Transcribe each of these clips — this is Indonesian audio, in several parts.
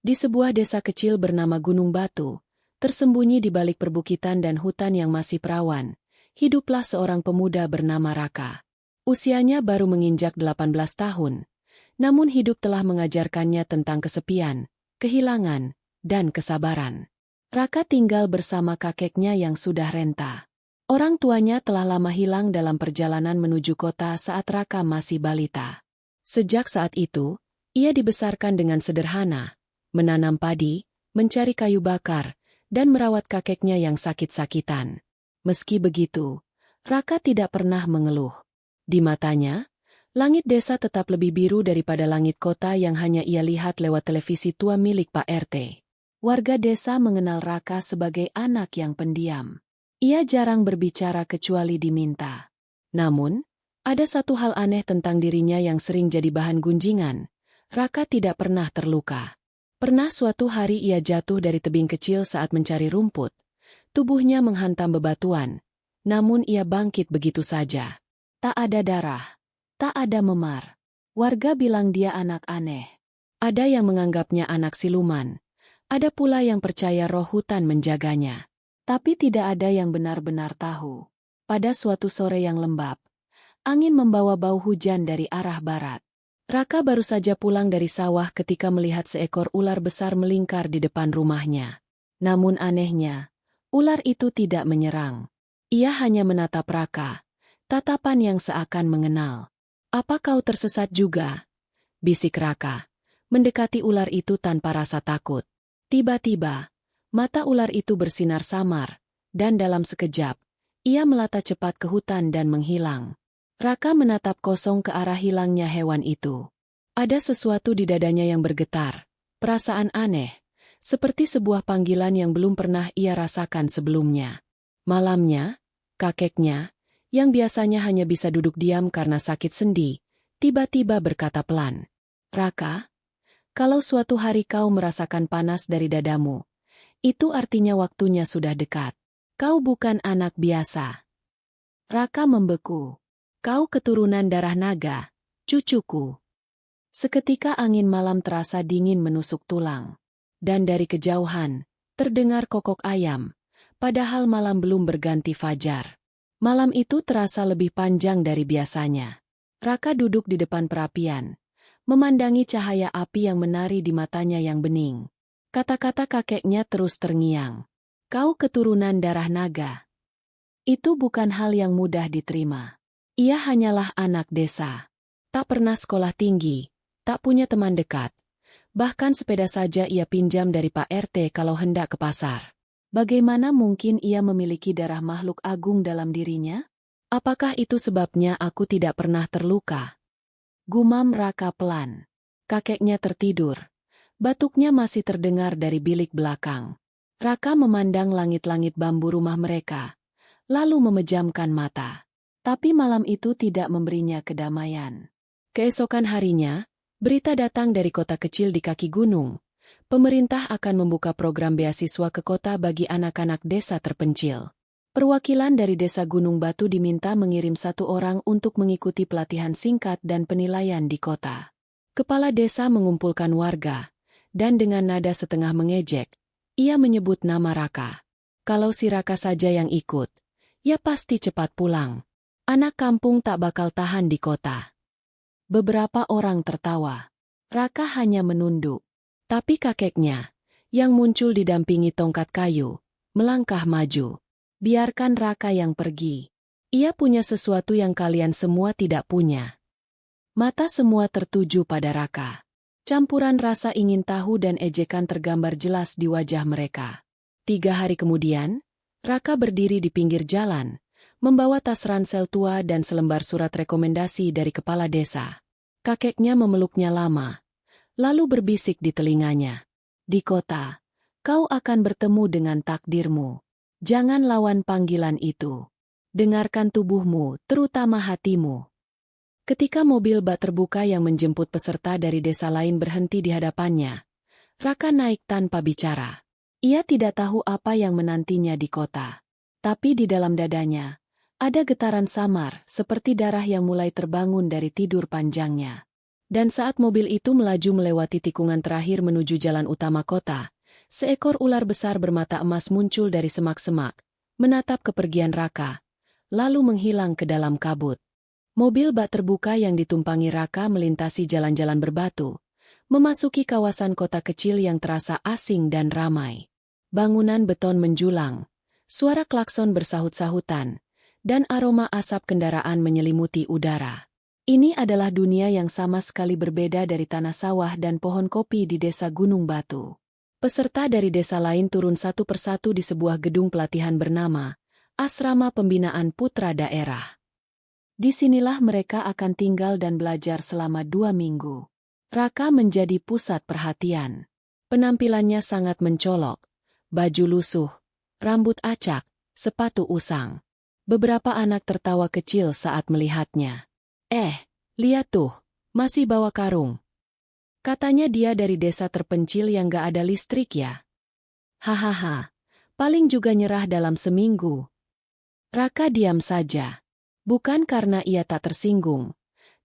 Di sebuah desa kecil bernama Gunung Batu, tersembunyi di balik perbukitan dan hutan yang masih perawan, hiduplah seorang pemuda bernama Raka. Usianya baru menginjak 18 tahun, namun hidup telah mengajarkannya tentang kesepian, kehilangan, dan kesabaran. Raka tinggal bersama kakeknya yang sudah renta. Orang tuanya telah lama hilang dalam perjalanan menuju kota saat Raka masih balita. Sejak saat itu, ia dibesarkan dengan sederhana, menanam padi, mencari kayu bakar, dan merawat kakeknya yang sakit-sakitan. Meski begitu, Raka tidak pernah mengeluh. Di matanya, langit desa tetap lebih biru daripada langit kota yang hanya ia lihat lewat televisi tua milik Pak RT. Warga desa mengenal Raka sebagai anak yang pendiam. Ia jarang berbicara kecuali diminta. Namun, ada satu hal aneh tentang dirinya yang sering jadi bahan gunjingan. Raka tidak pernah terluka. Pernah suatu hari ia jatuh dari tebing kecil saat mencari rumput. Tubuhnya menghantam bebatuan, namun ia bangkit begitu saja. Tak ada darah, tak ada memar. Warga bilang dia anak aneh. Ada yang menganggapnya anak siluman. Ada pula yang percaya roh hutan menjaganya. Tapi tidak ada yang benar-benar tahu. Pada suatu sore yang lembab, angin membawa bau hujan dari arah barat. Raka baru saja pulang dari sawah ketika melihat seekor ular besar melingkar di depan rumahnya. Namun anehnya, ular itu tidak menyerang. Ia hanya menatap Raka, tatapan yang seakan mengenal. "Apa kau tersesat juga?" bisik Raka, mendekati ular itu tanpa rasa takut. Tiba-tiba, mata ular itu bersinar samar, dan dalam sekejap, ia melata cepat ke hutan dan menghilang. Raka menatap kosong ke arah hilangnya hewan itu. Ada sesuatu di dadanya yang bergetar, perasaan aneh, seperti sebuah panggilan yang belum pernah ia rasakan sebelumnya. Malamnya, kakeknya, yang biasanya hanya bisa duduk diam karena sakit sendi, tiba-tiba berkata pelan, "Raka, kalau suatu hari kau merasakan panas dari dadamu, itu artinya waktunya sudah dekat. Kau bukan anak biasa." Raka membeku. "Kau keturunan darah naga, cucuku." Seketika angin malam terasa dingin menusuk tulang. Dan dari kejauhan, terdengar kokok ayam, padahal malam belum berganti fajar. Malam itu terasa lebih panjang dari biasanya. Raka duduk di depan perapian, memandangi cahaya api yang menari di matanya yang bening. Kata-kata kakeknya terus terngiang. "Kau keturunan darah naga." Itu bukan hal yang mudah diterima. Ia hanyalah anak desa. Tak pernah sekolah tinggi, tak punya teman dekat. Bahkan sepeda saja ia pinjam dari Pak RT kalau hendak ke pasar. Bagaimana mungkin ia memiliki darah makhluk agung dalam dirinya? "Apakah itu sebabnya aku tidak pernah terluka?" gumam Raka pelan. Kakeknya tertidur. Batuknya masih terdengar dari bilik belakang. Raka memandang langit-langit bambu rumah mereka, lalu memejamkan mata. Tapi malam itu tidak memberinya kedamaian. Keesokan harinya, berita datang dari kota kecil di kaki gunung. Pemerintah akan membuka program beasiswa ke kota bagi anak-anak desa terpencil. Perwakilan dari desa Gunung Batu diminta mengirim satu orang untuk mengikuti pelatihan singkat dan penilaian di kota. Kepala desa mengumpulkan warga, dan dengan nada setengah mengejek, ia menyebut nama Raka. Kalau si Raka saja yang ikut, ya pasti cepat pulang. Anak kampung tak bakal tahan di kota. Beberapa orang tertawa. Raka hanya menunduk. Tapi kakeknya, yang muncul didampingi tongkat kayu, melangkah maju. "Biarkan Raka yang pergi. Ia punya sesuatu yang kalian semua tidak punya." Mata semua tertuju pada Raka. Campuran rasa ingin tahu dan ejekan tergambar jelas di wajah mereka. 3 hari kemudian, Raka berdiri di pinggir jalan, membawa tas ransel tua dan selembar surat rekomendasi dari kepala desa. Kakeknya memeluknya lama, lalu berbisik di telinganya. "Di kota, kau akan bertemu dengan takdirmu. Jangan lawan panggilan itu. Dengarkan tubuhmu, terutama hatimu." Ketika mobil bak terbuka yang menjemput peserta dari desa lain berhenti di hadapannya, Raka naik tanpa bicara. Ia tidak tahu apa yang menantinya di kota. Tapi di dalam dadanya, ada getaran samar, seperti darah yang mulai terbangun dari tidur panjangnya. Dan saat mobil itu melaju melewati tikungan terakhir menuju jalan utama kota, seekor ular besar bermata emas muncul dari semak-semak, menatap kepergian Raka, lalu menghilang ke dalam kabut. Mobil bak terbuka yang ditumpangi Raka melintasi jalan-jalan berbatu, memasuki kawasan kota kecil yang terasa asing dan ramai. Bangunan beton menjulang, suara klakson bersahut-sahutan, dan aroma asap kendaraan menyelimuti udara. Ini adalah dunia yang sama sekali berbeda dari tanah sawah dan pohon kopi di desa Gunung Batu. Peserta dari desa lain turun satu persatu di sebuah gedung pelatihan bernama Asrama Pembinaan Putra Daerah. Disinilah mereka akan tinggal dan belajar selama 2 minggu. Raka menjadi pusat perhatian. Penampilannya sangat mencolok, baju lusuh, rambut acak, sepatu usang. Beberapa anak tertawa kecil saat melihatnya. Lihat tuh, masih bawa karung. Katanya dia dari desa terpencil yang gak ada listrik ya. Hahaha, paling juga nyerah dalam seminggu. Raka diam saja. Bukan karena ia tak tersinggung,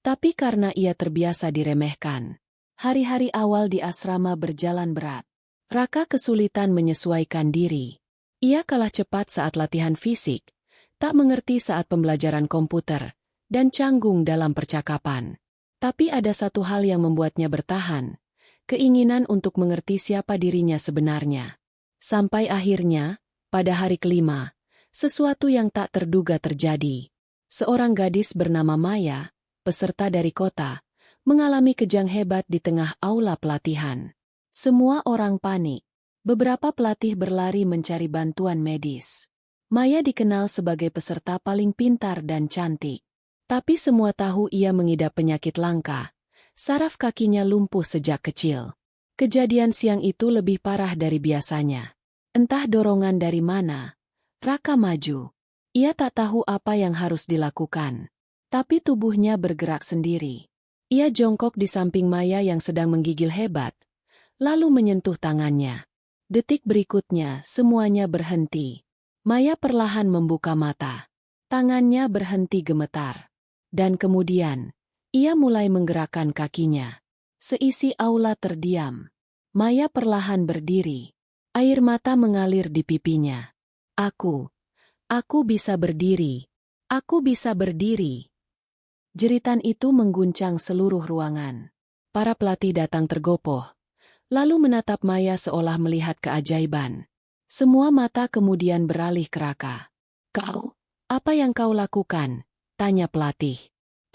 tapi karena ia terbiasa diremehkan. Hari-hari awal di asrama berjalan berat. Raka kesulitan menyesuaikan diri. Ia kalah cepat saat latihan fisik, tak mengerti saat pembelajaran komputer, dan canggung dalam percakapan. Tapi ada satu hal yang membuatnya bertahan, keinginan untuk mengerti siapa dirinya sebenarnya. Sampai akhirnya, pada hari kelima, sesuatu yang tak terduga terjadi. Seorang gadis bernama Maya, peserta dari kota, mengalami kejang hebat di tengah aula pelatihan. Semua orang panik. Beberapa pelatih berlari mencari bantuan medis. Maya dikenal sebagai peserta paling pintar dan cantik. Tapi semua tahu ia mengidap penyakit langka. Saraf kakinya lumpuh sejak kecil. Kejadian siang itu lebih parah dari biasanya. Entah dorongan dari mana, Raka maju. Ia tak tahu apa yang harus dilakukan. Tapi tubuhnya bergerak sendiri. Ia jongkok di samping Maya yang sedang menggigil hebat, lalu menyentuh tangannya. Detik berikutnya, semuanya berhenti. Maya perlahan membuka mata. Tangannya berhenti gemetar. Dan kemudian, ia mulai menggerakkan kakinya. Seisi aula terdiam. Maya perlahan berdiri. Air mata mengalir di pipinya. Aku bisa berdiri. Aku bisa berdiri. Jeritan itu mengguncang seluruh ruangan. Para pelatih datang tergopoh, lalu menatap Maya seolah melihat keajaiban. Semua mata kemudian beralih ke Raka. "Kau, apa yang kau lakukan?" tanya pelatih.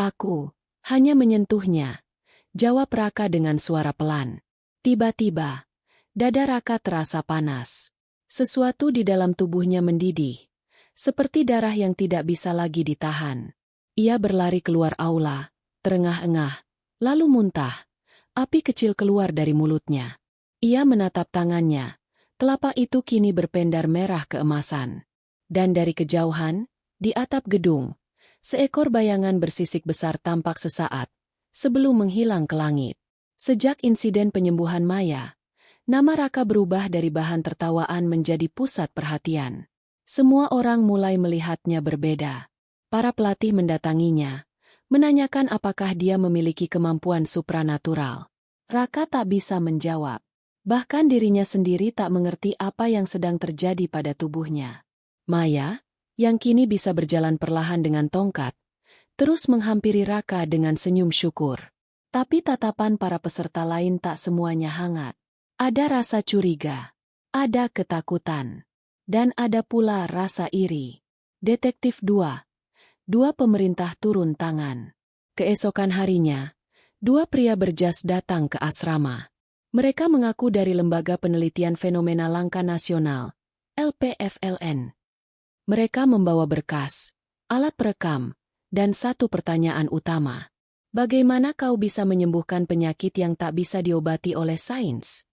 "Aku hanya menyentuhnya," jawab Raka dengan suara pelan. Tiba-tiba, dada Raka terasa panas. Sesuatu di dalam tubuhnya mendidih, seperti darah yang tidak bisa lagi ditahan. Ia berlari keluar aula, terengah-engah, lalu muntah. Api kecil keluar dari mulutnya. Ia menatap tangannya. Telapak itu kini berpendar merah keemasan. Dan dari kejauhan, di atap gedung, seekor bayangan bersisik besar tampak sesaat, sebelum menghilang ke langit. Sejak insiden penyembuhan Maya, nama Raka berubah dari bahan tertawaan menjadi pusat perhatian. Semua orang mulai melihatnya berbeda. Para pelatih mendatanginya, menanyakan apakah dia memiliki kemampuan supranatural. Raka tak bisa menjawab. Bahkan dirinya sendiri tak mengerti apa yang sedang terjadi pada tubuhnya. Maya, yang kini bisa berjalan perlahan dengan tongkat, terus menghampiri Raka dengan senyum syukur. Tapi tatapan para peserta lain tak semuanya hangat. Ada rasa curiga, ada ketakutan, dan ada pula rasa iri. Detektif 2. Dua pemerintah turun tangan. Keesokan harinya, 2 pria berjas datang ke asrama. Mereka mengaku dari Lembaga Penelitian Fenomena Langka Nasional, LPFLN. Mereka membawa berkas, alat perekam, dan satu pertanyaan utama. Bagaimana kau bisa menyembuhkan penyakit yang tak bisa diobati oleh sains?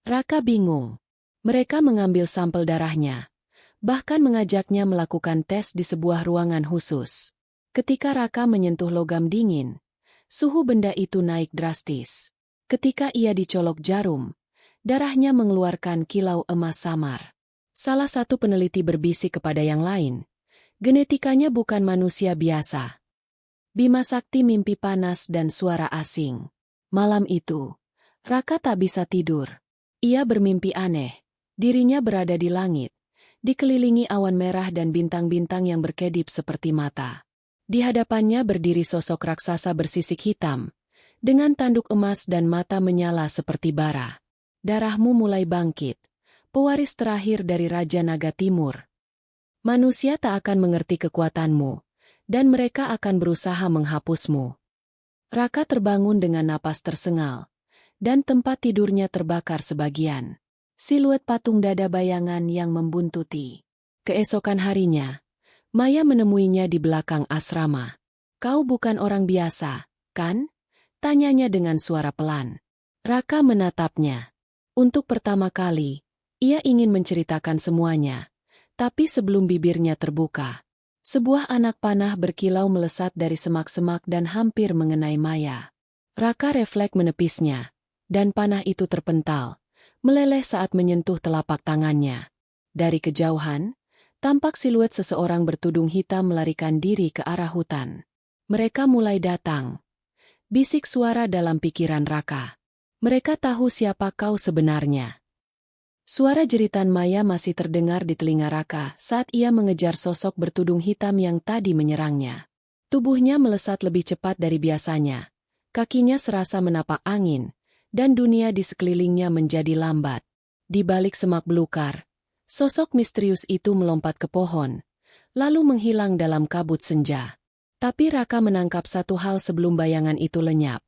Raka bingung. Mereka mengambil sampel darahnya, bahkan mengajaknya melakukan tes di sebuah ruangan khusus. Ketika Raka menyentuh logam dingin, suhu benda itu naik drastis. Ketika ia dicolok jarum, darahnya mengeluarkan kilau emas samar. Salah satu peneliti berbisik kepada yang lain, genetikanya bukan manusia biasa. Bima Sakti mimpi panas dan suara asing. Malam itu, Raka tak bisa tidur. Ia bermimpi aneh. Dirinya berada di langit, dikelilingi awan merah dan bintang-bintang yang berkedip seperti mata. Di hadapannya berdiri sosok raksasa bersisik hitam, dengan tanduk emas dan mata menyala seperti bara. Darahmu mulai bangkit, pewaris terakhir dari Raja Naga Timur. Manusia tak akan mengerti kekuatanmu, dan mereka akan berusaha menghapusmu. Raka terbangun dengan napas tersengal, dan tempat tidurnya terbakar sebagian. Siluet patung dada bayangan yang membuntuti. Keesokan harinya, Maya menemuinya di belakang asrama. "Kau bukan orang biasa, kan?" tanyanya dengan suara pelan. Raka menatapnya. Untuk pertama kali, ia ingin menceritakan semuanya. Tapi sebelum bibirnya terbuka, sebuah anak panah berkilau melesat dari semak-semak dan hampir mengenai Maya. Raka refleks menepisnya, dan panah itu terpental, meleleh saat menyentuh telapak tangannya. Dari kejauhan, tampak siluet seseorang bertudung hitam melarikan diri ke arah hutan. "Mereka mulai datang," bisik suara dalam pikiran Raka. "Mereka tahu siapa kau sebenarnya." Suara jeritan Maya masih terdengar di telinga Raka saat ia mengejar sosok bertudung hitam yang tadi menyerangnya. Tubuhnya melesat lebih cepat dari biasanya. Kakinya serasa menapak angin, dan dunia di sekelilingnya menjadi lambat. Di balik semak belukar, sosok misterius itu melompat ke pohon, lalu menghilang dalam kabut senja. Tapi Raka menangkap satu hal sebelum bayangan itu lenyap.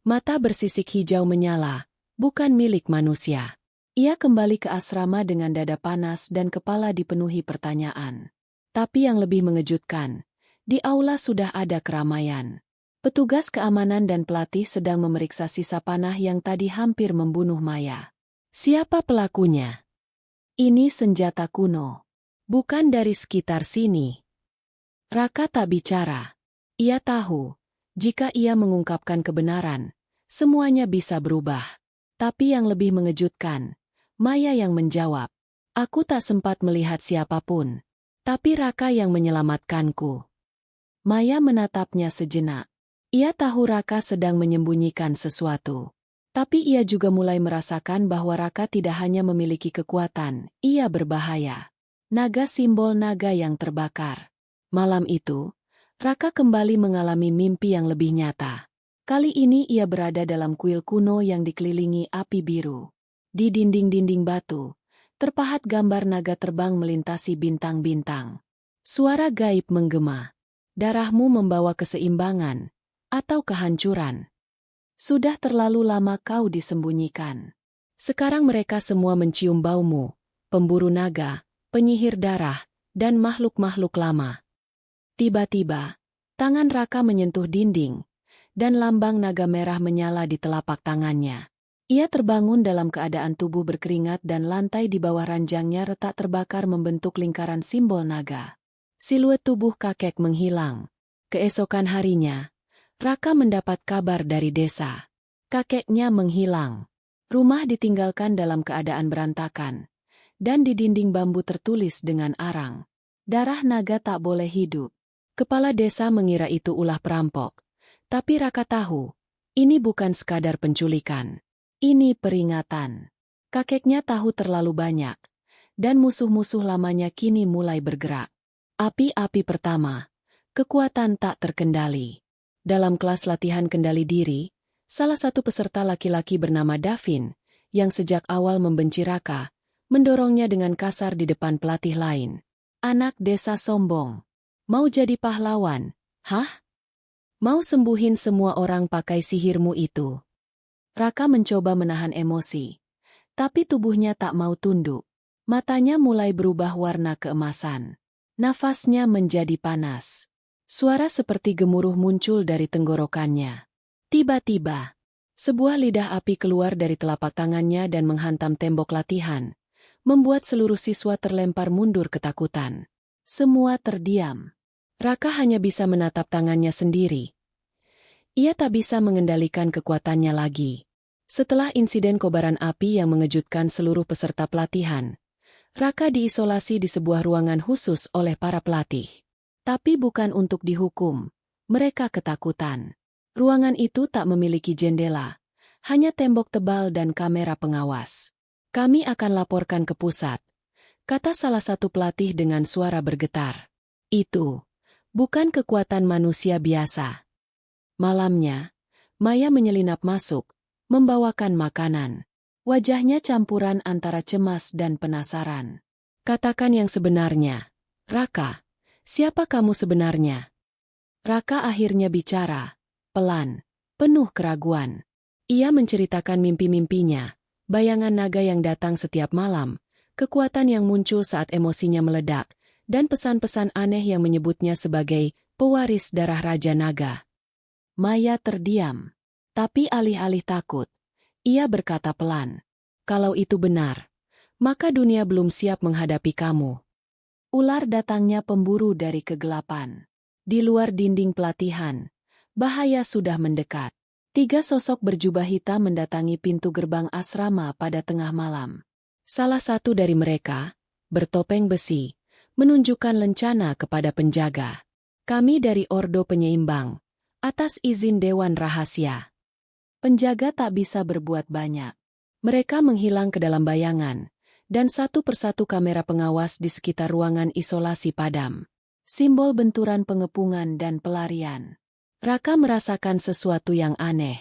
Mata bersisik hijau menyala, bukan milik manusia. Ia kembali ke asrama dengan dada panas dan kepala dipenuhi pertanyaan. Tapi yang lebih mengejutkan, di aula sudah ada keramaian. Petugas keamanan dan pelatih sedang memeriksa sisa panah yang tadi hampir membunuh Maya. Siapa pelakunya? Ini senjata kuno. Bukan dari sekitar sini. Raka tak bicara. Ia tahu, jika ia mengungkapkan kebenaran, semuanya bisa berubah. Tapi yang lebih mengejutkan, Maya yang menjawab. "Aku tak sempat melihat siapapun, tapi Raka yang menyelamatkanku." Maya menatapnya sejenak. Ia tahu Raka sedang menyembunyikan sesuatu. Tapi ia juga mulai merasakan bahwa Raka tidak hanya memiliki kekuatan, ia berbahaya. Naga, simbol naga yang terbakar. Malam itu, Raka kembali mengalami mimpi yang lebih nyata. Kali ini ia berada dalam kuil kuno yang dikelilingi api biru. Di dinding-dinding batu, terpahat gambar naga terbang melintasi bintang-bintang. Suara gaib menggema. "Darahmu membawa keseimbangan atau kehancuran. Sudah terlalu lama kau disembunyikan. Sekarang mereka semua mencium baumu, pemburu naga, penyihir darah, dan makhluk-makhluk lama." Tiba-tiba, tangan Raka menyentuh dinding, dan lambang naga merah menyala di telapak tangannya. Ia terbangun dalam keadaan tubuh berkeringat dan lantai di bawah ranjangnya retak terbakar membentuk lingkaran simbol naga. Siluet tubuh kakek menghilang. Keesokan harinya, Raka mendapat kabar dari desa. Kakeknya menghilang. Rumah ditinggalkan dalam keadaan berantakan, dan di dinding bambu tertulis dengan arang, "Darah naga tak boleh hidup." Kepala desa mengira itu ulah perampok. Tapi Raka tahu, ini bukan sekadar penculikan. Ini peringatan. Kakeknya tahu terlalu banyak, dan musuh-musuh lamanya kini mulai bergerak. Api-api pertama, kekuatan tak terkendali. Dalam kelas latihan kendali diri, salah satu peserta laki-laki bernama Davin, yang sejak awal membenci Raka, mendorongnya dengan kasar di depan pelatih lain. "Anak desa sombong. Mau jadi pahlawan, hah? Mau sembuhin semua orang pakai sihirmu itu?" Raka mencoba menahan emosi, tapi tubuhnya tak mau tunduk. Matanya mulai berubah warna keemasan. Nafasnya menjadi panas. Suara seperti gemuruh muncul dari tenggorokannya. Tiba-tiba, sebuah lidah api keluar dari telapak tangannya dan menghantam tembok latihan, membuat seluruh siswa terlempar mundur ketakutan. Semua terdiam. Raka hanya bisa menatap tangannya sendiri. Ia tak bisa mengendalikan kekuatannya lagi. Setelah insiden kobaran api yang mengejutkan seluruh peserta pelatihan, Raka diisolasi di sebuah ruangan khusus oleh para pelatih. Tapi bukan untuk dihukum, Mereka ketakutan. Ruangan itu tak memiliki jendela, hanya tembok tebal dan kamera pengawas. Kami akan laporkan ke pusat, kata salah satu pelatih dengan suara bergetar. Itu bukan kekuatan manusia biasa. Malamnya, Maya menyelinap masuk, membawakan makanan. Wajahnya campuran antara cemas dan penasaran. Katakan yang sebenarnya. Raka, siapa kamu sebenarnya? Raka akhirnya bicara, pelan, penuh keraguan. Ia menceritakan mimpi-mimpinya, bayangan naga yang datang setiap malam, kekuatan yang muncul saat emosinya meledak, dan pesan-pesan aneh yang menyebutnya sebagai pewaris darah Raja Naga. Maya terdiam, tapi alih-alih takut, ia berkata pelan, kalau itu benar, maka dunia belum siap menghadapi kamu. Ular datangnya pemburu dari kegelapan. Di luar dinding pelatihan, bahaya sudah mendekat. 3 sosok berjubah hitam mendatangi pintu gerbang asrama pada tengah malam. Salah satu dari mereka, bertopeng besi, menunjukkan lencana kepada penjaga. Kami dari Ordo Penyeimbang, atas izin Dewan Rahasia. Penjaga tak bisa berbuat banyak. Mereka menghilang ke dalam bayangan, dan satu persatu kamera pengawas di sekitar ruangan isolasi padam. Simbol benturan pengepungan dan pelarian. Raka merasakan sesuatu yang aneh.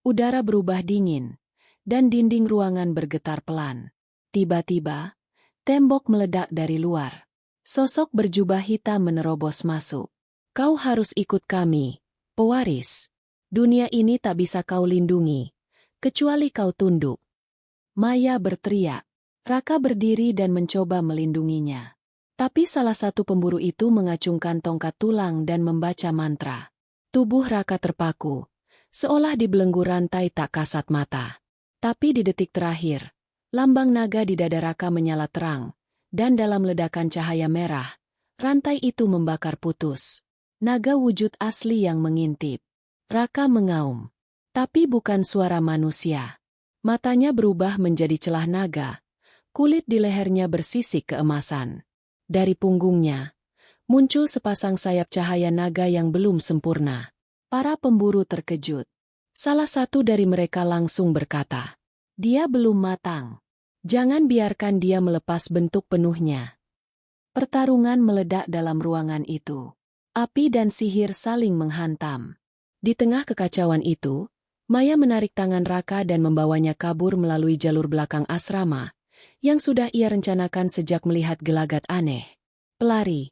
Udara berubah dingin, dan dinding ruangan bergetar pelan. Tiba-tiba, tembok meledak dari luar. Sosok berjubah hitam menerobos masuk. Kau harus ikut kami, pewaris. Dunia ini tak bisa kau lindungi, kecuali kau tunduk. Maya berteriak. Raka berdiri dan mencoba melindunginya. Tapi salah satu pemburu itu mengacungkan tongkat tulang dan membaca mantra. Tubuh Raka terpaku, seolah dibelenggu rantai tak kasat mata. Tapi di detik terakhir, lambang naga di dada Raka menyala terang, dan dalam ledakan cahaya merah, rantai itu membakar putus. Naga wujud asli yang mengintip. Raka mengaum, tapi bukan suara manusia. Matanya berubah menjadi celah naga, kulit di lehernya bersisik keemasan. Dari punggungnya, muncul sepasang sayap cahaya naga yang belum sempurna. Para pemburu terkejut. Salah satu dari mereka langsung berkata, dia belum matang. Jangan biarkan dia melepas bentuk penuhnya. Pertarungan meledak dalam ruangan itu. Api dan sihir saling menghantam. Di tengah kekacauan itu, Maya menarik tangan Raka dan membawanya kabur melalui jalur belakang asrama, yang sudah ia rencanakan sejak melihat gelagat aneh. Pelari.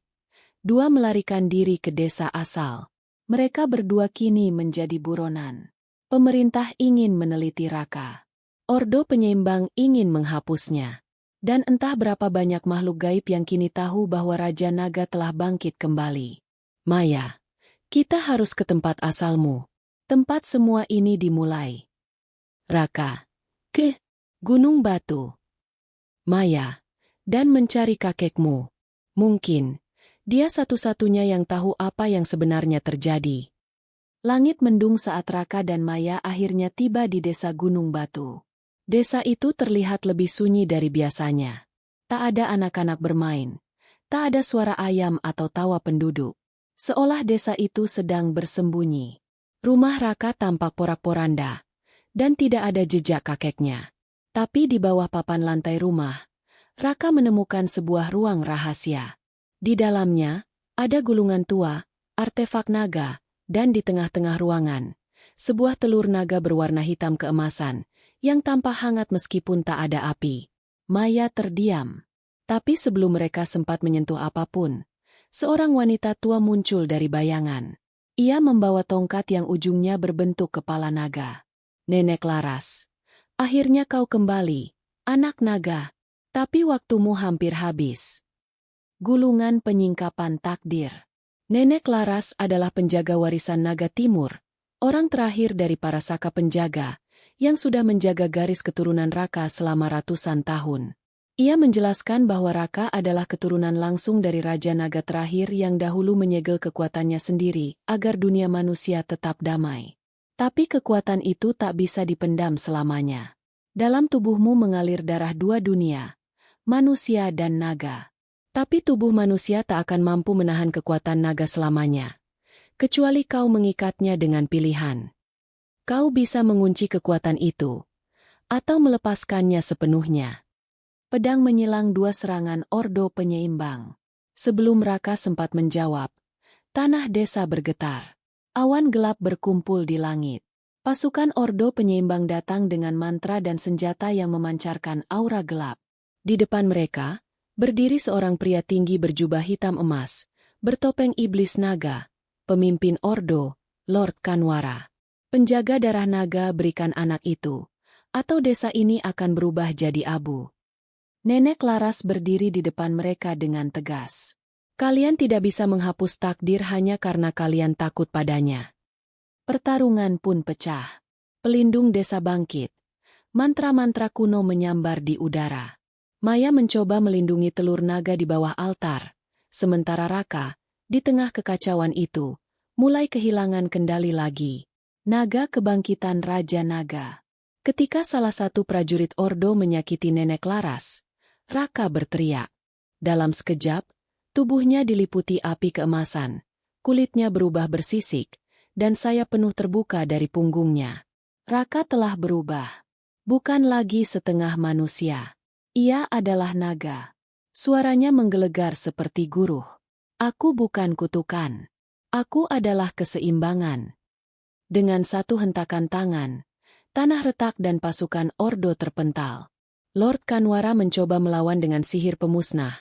2 melarikan diri ke desa asal. Mereka berdua kini menjadi buronan. Pemerintah ingin meneliti Raka. Ordo Penyeimbang ingin menghapusnya. Dan entah berapa banyak makhluk gaib yang kini tahu bahwa Raja Naga telah bangkit kembali. Maya, kita harus ke tempat asalmu. Tempat semua ini dimulai. Raka. Ke Gunung Batu. Maya, dan mencari kakekmu. Mungkin, dia satu-satunya yang tahu apa yang sebenarnya terjadi. Langit mendung saat Raka dan Maya akhirnya tiba di desa Gunung Batu. Desa itu terlihat lebih sunyi dari biasanya. Tak ada anak-anak bermain. Tak ada suara ayam atau tawa penduduk. Seolah desa itu sedang bersembunyi. Rumah Raka tampak porak-poranda, dan tidak ada jejak kakeknya. Tapi di bawah papan lantai rumah, Raka menemukan sebuah ruang rahasia. Di dalamnya, ada gulungan tua, artefak naga, dan di tengah-tengah ruangan, sebuah telur naga berwarna hitam keemasan, yang tampak hangat meskipun tak ada api. Maya terdiam. Tapi sebelum mereka sempat menyentuh apapun, seorang wanita tua muncul dari bayangan. Ia membawa tongkat yang ujungnya berbentuk kepala naga. Nenek Laras. Akhirnya kau kembali, anak naga. Tapi waktumu hampir habis. Gulungan penyingkapan takdir. Nenek Laras adalah penjaga warisan Naga Timur, orang terakhir dari para saka penjaga, yang sudah menjaga garis keturunan Raka selama ratusan tahun. Ia menjelaskan bahwa Raka adalah keturunan langsung dari Raja Naga terakhir yang dahulu menyegel kekuatannya sendiri agar dunia manusia tetap damai. Tapi kekuatan itu tak bisa dipendam selamanya. Dalam tubuhmu mengalir darah 2 dunia, manusia dan naga. Tapi tubuh manusia tak akan mampu menahan kekuatan naga selamanya. kecuali kau mengikatnya dengan pilihan. Kau bisa mengunci kekuatan itu, atau melepaskannya sepenuhnya. Pedang menyilang dua serangan ordo penyeimbang. Sebelum Raka sempat menjawab, tanah desa bergetar. Awan gelap berkumpul di langit. Pasukan ordo penyeimbang datang dengan mantra dan senjata yang memancarkan aura gelap. Di depan mereka, berdiri seorang pria tinggi berjubah hitam emas, bertopeng iblis naga, pemimpin ordo, Lord Kanwara. Penjaga darah naga, berikan anak itu, atau desa ini akan berubah jadi abu. Nenek Laras berdiri di depan mereka dengan tegas. Kalian tidak bisa menghapus takdir hanya karena kalian takut padanya. Pertarungan pun pecah. Pelindung desa bangkit. Mantra-mantra kuno menyambar di udara. Maya mencoba melindungi telur naga di bawah altar. Sementara Raka, di tengah kekacauan itu, mulai kehilangan kendali lagi. Naga kebangkitan Raja Naga. Ketika salah satu prajurit ordo menyakiti Nenek Laras, Raka berteriak. Dalam sekejap, tubuhnya diliputi api keemasan, kulitnya berubah bersisik, dan sayap penuh terbuka dari punggungnya. Raka telah berubah. Bukan lagi setengah manusia. Ia adalah naga. Suaranya menggelegar seperti guruh. Aku bukan kutukan. Aku adalah keseimbangan. Dengan satu hentakan tangan, tanah retak dan pasukan ordo terpental. Lord Kanwara mencoba melawan dengan sihir pemusnah,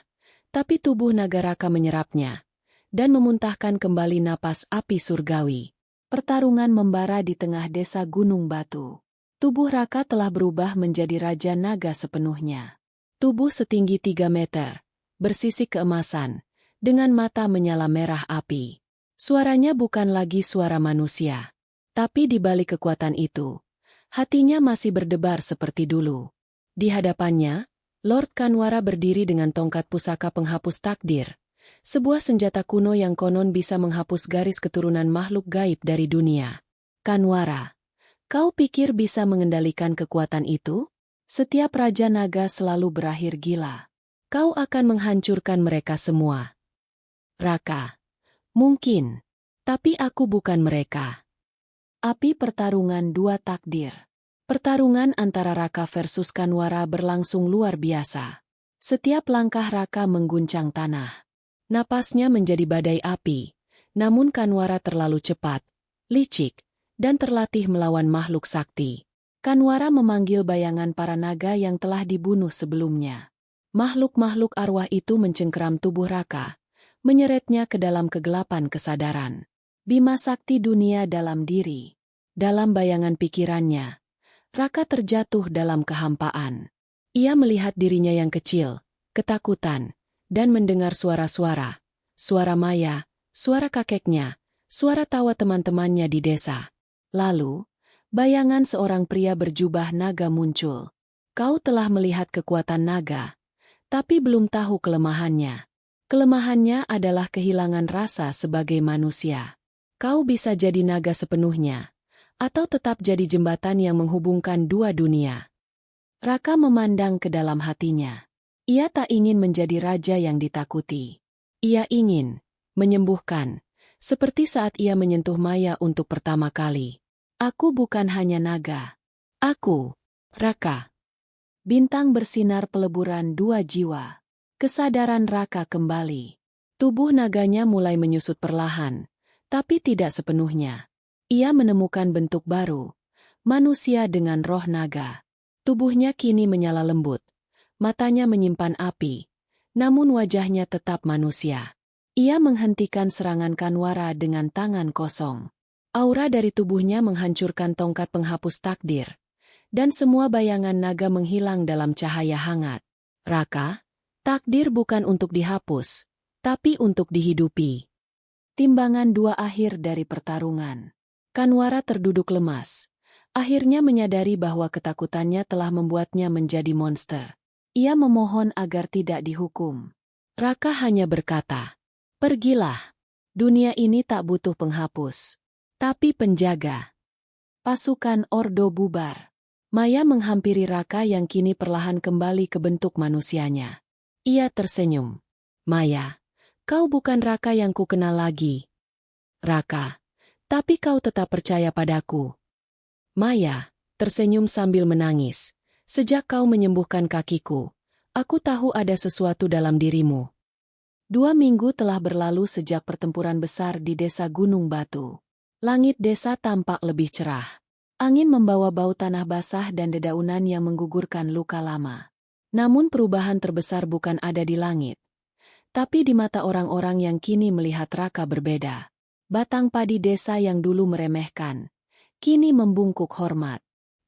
tapi tubuh naga Raka menyerapnya, dan memuntahkan kembali napas api surgawi. Pertarungan membara di tengah desa Gunung Batu. Tubuh Raka telah berubah menjadi Raja Naga sepenuhnya. Tubuh setinggi 3 meter, bersisik keemasan, dengan mata menyala merah api. Suaranya bukan lagi suara manusia. Tapi di balik kekuatan itu, hatinya masih berdebar seperti dulu. Di hadapannya, Lord Kanwara berdiri dengan tongkat pusaka penghapus takdir, sebuah senjata kuno yang konon bisa menghapus garis keturunan makhluk gaib dari dunia. Kanwara, kau pikir bisa mengendalikan kekuatan itu? Setiap Raja Naga selalu berakhir gila. Kau akan menghancurkan mereka semua. Raka, mungkin, tapi aku bukan mereka. Api pertarungan dua takdir. Pertarungan antara Raka versus Kanwara berlangsung luar biasa. Setiap langkah Raka mengguncang tanah. Napasnya menjadi badai api, namun Kanwara terlalu cepat, licik, dan terlatih melawan makhluk sakti. Kanwara memanggil bayangan para naga yang telah dibunuh sebelumnya. Makhluk-makhluk arwah itu mencengkeram tubuh Raka, menyeretnya ke dalam kegelapan kesadaran. Bima sakti dunia dalam diri. Dalam bayangan pikirannya, Raka terjatuh dalam kehampaan. Ia melihat dirinya yang kecil, ketakutan, dan mendengar suara-suara. Suara Maya, suara kakeknya, suara tawa teman-temannya di desa. Lalu, bayangan seorang pria berjubah naga muncul. Kau telah melihat kekuatan naga, tapi belum tahu kelemahannya. Kelemahannya adalah kehilangan rasa sebagai manusia. Kau bisa jadi naga sepenuhnya, atau tetap jadi jembatan yang menghubungkan dua dunia. Raka memandang ke dalam hatinya. Ia tak ingin menjadi raja yang ditakuti. Ia ingin menyembuhkan, seperti saat ia menyentuh Maya untuk pertama kali. Aku bukan hanya naga. Aku, Raka. Bintang bersinar peleburan dua jiwa. Kesadaran Raka kembali. Tubuh naganya mulai menyusut perlahan, tapi tidak sepenuhnya. Ia menemukan bentuk baru, manusia dengan roh naga. Tubuhnya kini menyala lembut, matanya menyimpan api, namun wajahnya tetap manusia. Ia menghentikan serangan Kanwara dengan tangan kosong. Aura dari tubuhnya menghancurkan tongkat penghapus takdir, dan semua bayangan naga menghilang dalam cahaya hangat. Raka, takdir bukan untuk dihapus, tapi untuk dihidupi. Timbangan dua akhir dari pertarungan. Kanwara terduduk lemas. Akhirnya menyadari bahwa ketakutannya telah membuatnya menjadi monster. Ia memohon agar tidak dihukum. Raka hanya berkata, "Pergilah. Dunia ini tak butuh penghapus, tapi penjaga." Pasukan ordo bubar. Maya menghampiri Raka yang kini perlahan kembali ke bentuk manusianya. Ia tersenyum. "Maya, kau bukan Raka yang kukenal lagi." Raka, tapi kau tetap percaya padaku. Maya tersenyum sambil menangis. Sejak kau menyembuhkan kakiku, aku tahu ada sesuatu dalam dirimu. 2 minggu telah berlalu sejak pertempuran besar di desa Gunung Batu. Langit desa tampak lebih cerah. Angin membawa bau tanah basah dan dedaunan yang menggugurkan luka lama. Namun perubahan terbesar bukan ada di langit, tapi di mata orang-orang yang kini melihat Raka berbeda. Batang padi desa yang dulu meremehkan, kini membungkuk hormat.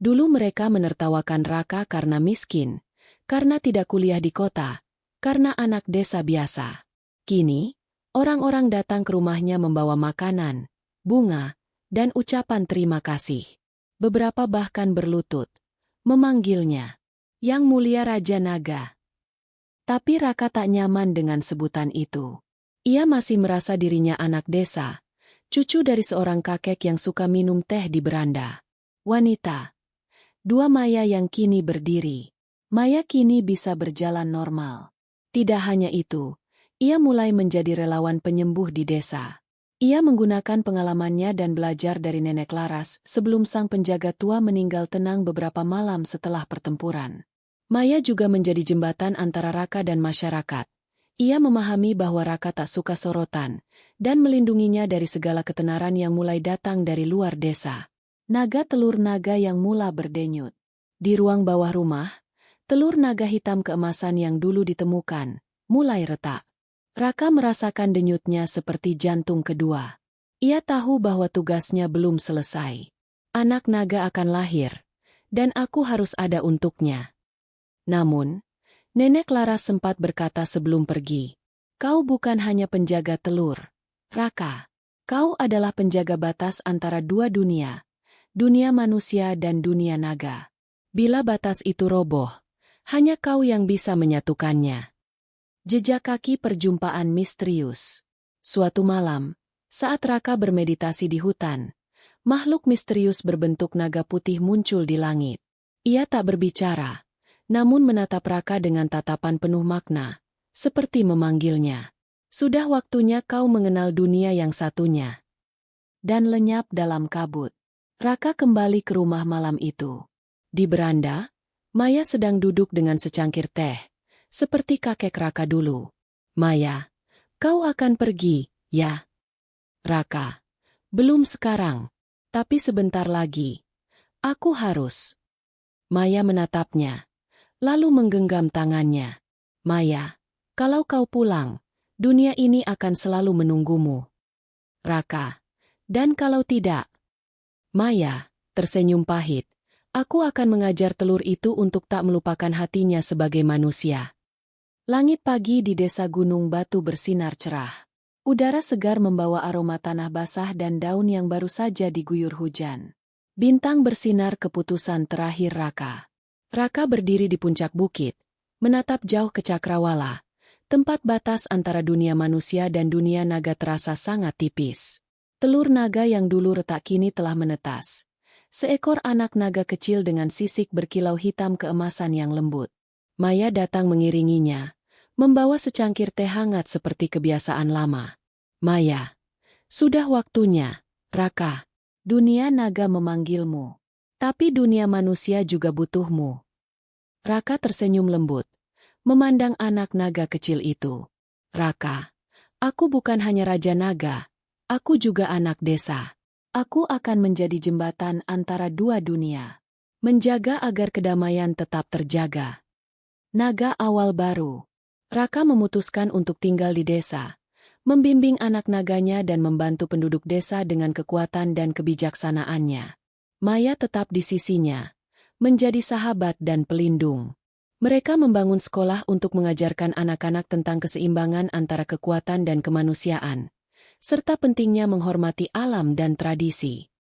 Dulu mereka menertawakan Raka karena miskin, karena tidak kuliah di kota, karena anak desa biasa. Kini, orang-orang datang ke rumahnya membawa makanan, bunga, dan ucapan terima kasih. Beberapa bahkan berlutut, memanggilnya, Yang Mulia Raja Naga. Tapi Raka tak nyaman dengan sebutan itu. Ia masih merasa dirinya anak desa, cucu dari seorang kakek yang suka minum teh di beranda. Wanita. 2 Maya yang kini berdiri. Maya kini bisa berjalan normal. Tidak hanya itu, ia mulai menjadi relawan penyembuh di desa. Ia menggunakan pengalamannya dan belajar dari Nenek Laras sebelum sang penjaga tua meninggal tenang beberapa malam setelah pertempuran. Maya juga menjadi jembatan antara Raka dan masyarakat. Ia memahami bahwa Raka tak suka sorotan, dan melindunginya dari segala ketenaran yang mulai datang dari luar desa. Naga telur naga yang mula berdenyut. Di ruang bawah rumah, telur naga hitam keemasan yang dulu ditemukan, mulai retak. Raka merasakan denyutnya seperti jantung kedua. Ia tahu bahwa tugasnya belum selesai. Anak naga akan lahir, dan aku harus ada untuknya. Namun, Nenek Laras sempat berkata sebelum pergi, "Kau bukan hanya penjaga telur, Raka. Kau adalah penjaga batas antara 2 dunia, dunia manusia dan dunia naga. Bila batas itu roboh, hanya kau yang bisa menyatukannya." Jejak kaki perjumpaan misterius. Suatu malam, saat Raka bermeditasi di hutan, makhluk misterius berbentuk naga putih muncul di langit. Ia tak berbicara, namun menatap Raka dengan tatapan penuh makna, seperti memanggilnya. Sudah waktunya kau mengenal dunia yang satunya. Dan lenyap dalam kabut. Raka kembali ke rumah malam itu. Di beranda, Maya sedang duduk dengan secangkir teh, seperti kakek Raka dulu. "Maya, kau akan pergi, ya?" "Raka, belum sekarang, tapi sebentar lagi. Aku harus." Maya menatapnya, lalu menggenggam tangannya. "Maya, kalau kau pulang, dunia ini akan selalu menunggumu." "Raka, dan kalau tidak?" Maya tersenyum pahit. "Aku akan mengajar telur itu untuk tak melupakan hatinya sebagai manusia." Langit pagi di desa Gunung Batu bersinar cerah. Udara segar membawa aroma tanah basah dan daun yang baru saja diguyur hujan. Bintang bersinar keputusan terakhir Raka. Raka berdiri di puncak bukit, menatap jauh ke Cakrawala. Tempat batas antara dunia manusia dan dunia naga terasa sangat tipis. Telur naga yang dulu retak kini telah menetas. Seekor anak naga kecil dengan sisik berkilau hitam keemasan yang lembut. Maya datang mengiringinya, membawa secangkir teh hangat seperti kebiasaan lama. "Maya, sudah waktunya, Raka. Dunia naga memanggilmu. Tapi dunia manusia juga butuhmu." Raka tersenyum lembut, memandang anak naga kecil itu. "Raka, aku bukan hanya Raja Naga, aku juga anak desa. Aku akan menjadi jembatan antara 2 dunia. Menjaga agar kedamaian tetap terjaga." Naga awal baru. Raka memutuskan untuk tinggal di desa, membimbing anak naganya dan membantu penduduk desa dengan kekuatan dan kebijaksanaannya. Maya tetap di sisinya, menjadi sahabat dan pelindung. Mereka membangun sekolah untuk mengajarkan anak-anak tentang keseimbangan antara kekuatan dan kemanusiaan, serta pentingnya menghormati alam dan tradisi.